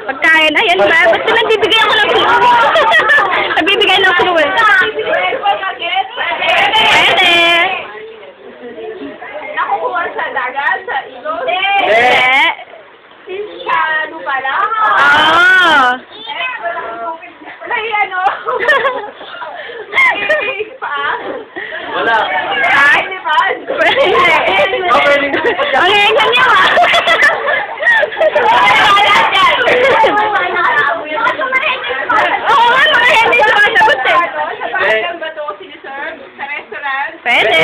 Pagkain, ayan ba? Ba't nagbibigay ako ng clue? Nagbibigay ng clue eh. Pwede. Nakukuha sa dagat, sa ilog. Hindi. Sa ano pala? Oo. May ano? Wala. Ay, di ba? Pwede. Ang hinggan niya ha. Oo nga, mga hindi sumasagot eh. Sa bagang ba ito siniserve? Sa restaurant? Pwede.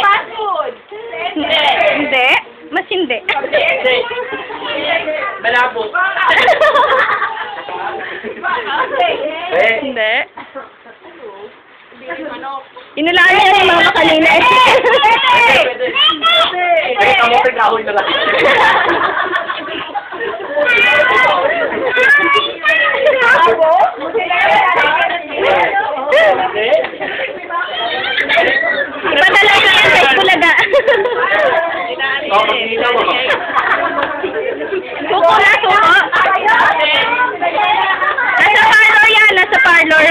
Fast food? Hindi. Hindi. Mas hindi. Malabo. Hindi. Inulayan niya yung mga kanina eh. Pwede kamoting kahoy na lang. Ipadala ko yan sa Bulaga. Suko na, suko. Nasa parlor yan, nasa parlor.